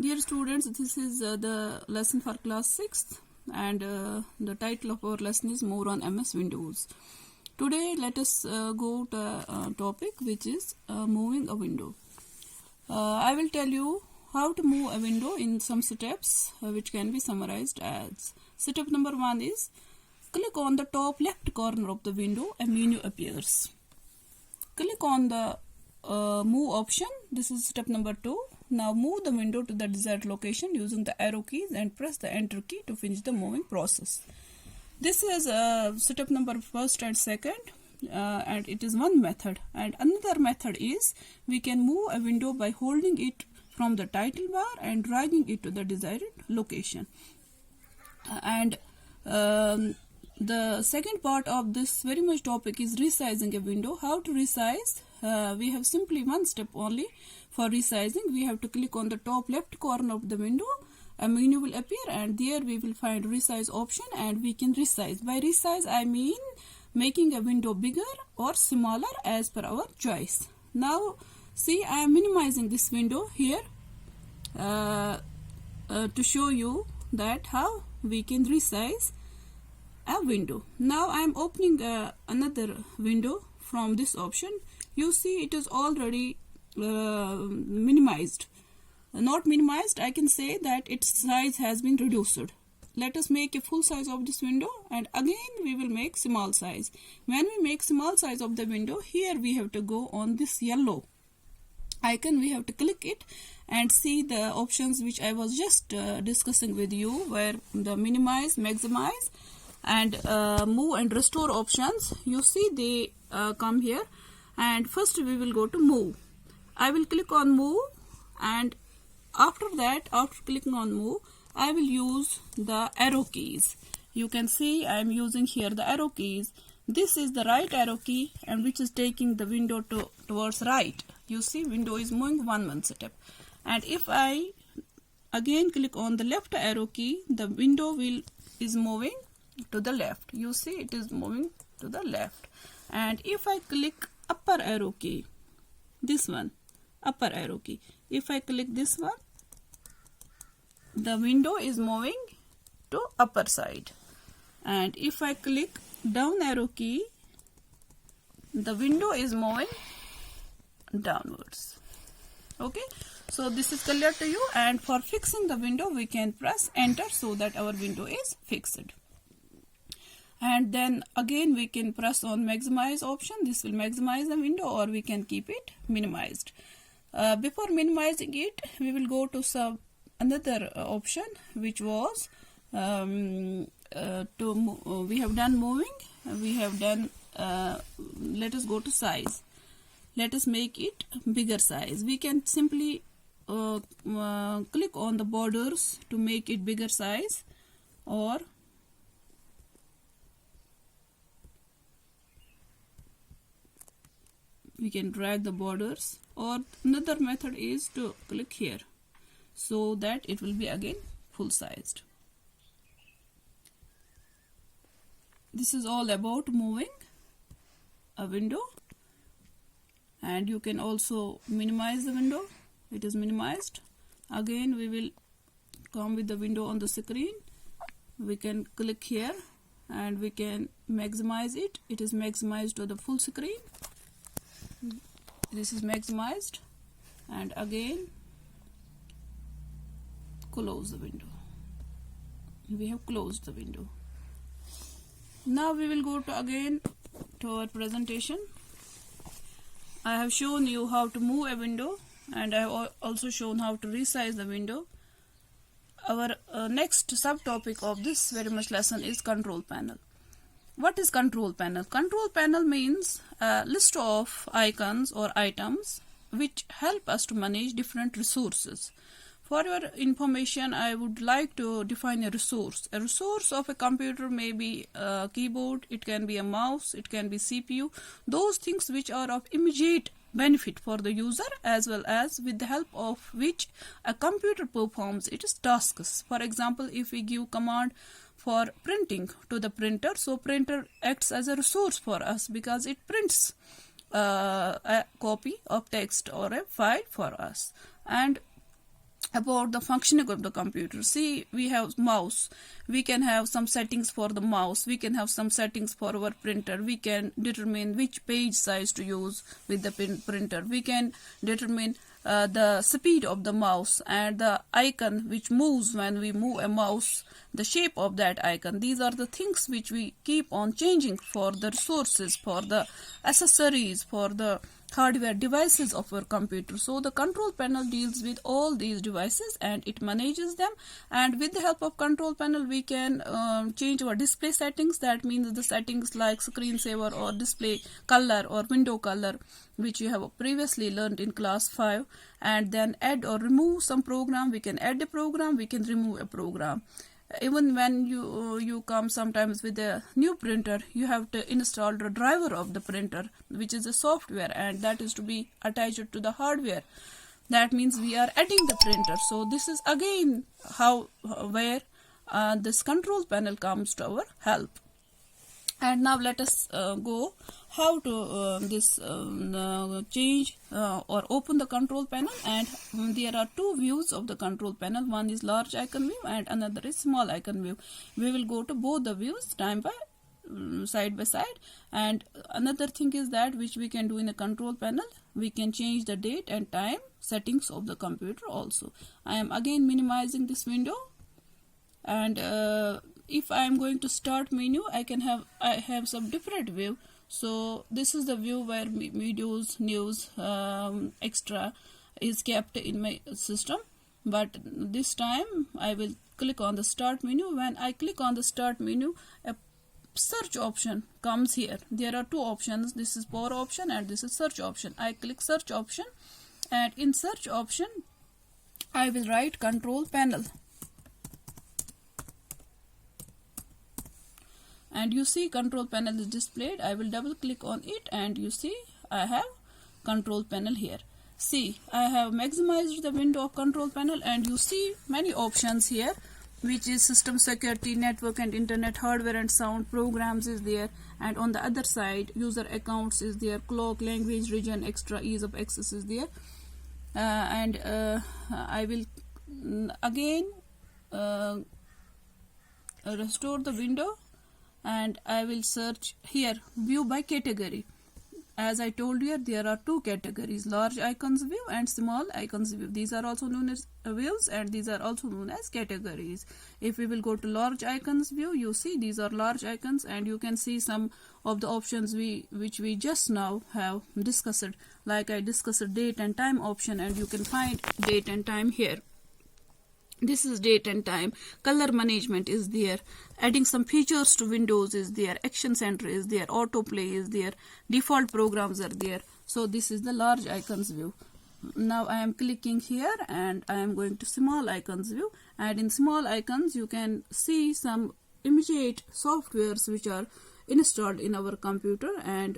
Dear students, this is the lesson for class 6th and the title of our lesson is More on MS Windows. Today let us go to a topic which is moving a window. I will tell you how to move a window in some steps which can be summarized as. Step number 1 is click on the top left corner of the window, a menu appears. Click on the move option. This is step number 2. Now move the window to the desired location using the arrow keys and press the enter key to finish the moving process. This is step number 1 and 2 and it is one method. And another method is we can move a window by holding it from the title bar and dragging it to the desired location. And the second part of this very much topic is resizing a window. How to resize? We have simply one step only for resizing. We have to click on the top left corner of the window. A menu will appear and there we will find resize option and we can resize. By resize I mean making a window bigger or smaller as per our choice. Now see, I am minimizing this window here to show you that how we can resize a window. Now I am opening another window from this option. You see it is already minimized. Not minimized, I can say that its size has been reduced. Let us make a full size of this window and again we will make small size. When we make small size of the window, here we have to go on this yellow icon. We have to click it and see the options which I was just discussing with you, where the minimize, maximize and move and restore options. You see they come here, and first we will go to move. I will click on move, and after that, after clicking on move, I will use the arrow keys. You can see I am using here the arrow keys. This is the right arrow key and which is taking the window towards right. You see window is moving one step. And if I again click on the left arrow key, the window is moving to the left. You see it is moving to the left. And if I click upper arrow key, this one, upper arrow key, if I click this one, the window is moving to upper side. And if I click down arrow key, the window is moving downwards. Okay, so this is clear to you, and for fixing the window we can press enter so that our window is fixed. And then again we can press on maximize option. This will maximize the window, or we can keep it minimized. Before minimizing it, we will go to another option which was we have done moving, we have done let us go to size. Let us make it bigger size. We can simply click on the borders to make it bigger size, or we can drag the borders, or another method is to click here so that it will be again full sized. This is all about moving a window, and you can also minimize the window. It is minimized. Again we will come with the window on the screen. We can click here and we can maximize it. It is maximized to the full screen. This is maximized, and again close the window. We have closed the window. Now we will go to again to our presentation. I have shown you how to move a window, and I have also shown how to resize the window. Our next subtopic of this very much lesson is control panel. What is control panel? Control panel means a list of icons or items which help us to manage different resources. For your information, I would like to define a resource. A resource of a computer may be a keyboard, it can be a mouse, it can be CPU. Those things which are of immediate benefit for the user, as well as with the help of which a computer performs its tasks. For example, if we give command for printing to the printer, so printer acts as a resource for us because it prints a copy of text or a file for us. And about the functioning of the computer. See, we have mouse. We can have some settings for the mouse. We can have some settings for our printer. We can determine which page size to use with the printer. We can determine the speed of the mouse and the icon which moves when we move a mouse, the shape of that icon. These are the things which we keep on changing for the resources, for the accessories, for the hardware devices of our computer. So the control panel deals with all these devices and it manages them, and with the help of control panel we can change our display settings. That means the settings like screensaver or display color or window color, which you have previously learned in class 5, and then add or remove some program. We can add a program, we can remove a program. Even when you come sometimes with a new printer, you have to install the driver of the printer, which is a software, and that is to be attached to the hardware. That means we are adding the printer. So this is again where this control panel comes to our help. And now let us go how to change or open the control panel. And there are two views of the control panel. One is large icon view and another is small icon view. We will go to both the views side by side. And another thing is that which we can do in a control panel, we can change the date and time settings of the computer also. I am again minimizing this window, and if I am going to start menu, I have some different view. So this is the view where videos, news, extra is kept in my system. But this time I will click on the start menu. When I click on the start menu, a search option comes here. There are two options. This is power option and this is search option. I click search option, and in search option I will write control panel. And you see control panel is displayed. I will double click on it and you see I have control panel here. See, I have maximized the window of control panel, and you see many options here, which is system security, network and internet, hardware and sound, programs is there, and on the other side user accounts is there, clock, language, region, extra, ease of access is there. I will again restore the window, and I will search here view by category. As I told you, there are two categories, large icons view and small icons view. These are also known as views and these are also known as categories. If we will go to large icons view, you see these are large icons, and you can see some of the options which we just now have discussed. Like I discussed date and time option, and you can find date and time here. This is date and time. Color management is there. Adding some features to Windows is there. Action Center is there. Autoplay is there. Default programs are there. So this is the large icons view. Now I am clicking here and I am going to small icons view. And in small icons you can see some immediate softwares which are installed in our computer, and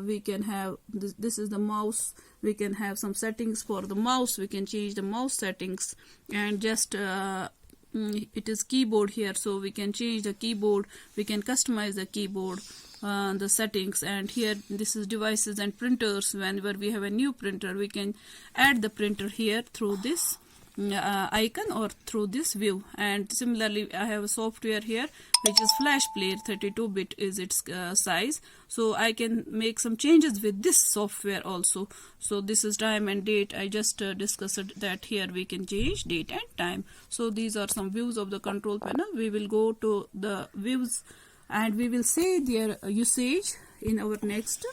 we can have this is the mouse. We can have some settings for the mouse. We can change the mouse settings, and just it is keyboard here, so we can change the keyboard. We can customize the keyboard, the settings, and here this is devices and printers. Whenever we have a new printer, we can add the printer here through this icon or through this view. And similarly I have a software here which is Flash Player. 32-bit is its size, so I can make some changes with this software also. So this is time and date. I just discussed that here we can change date and time. So these are some views of the control panel. We will go to the views and we will see their usage in our next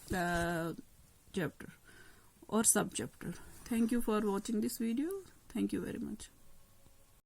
chapter or subchapter. Thank you for watching this video. Thank you very much.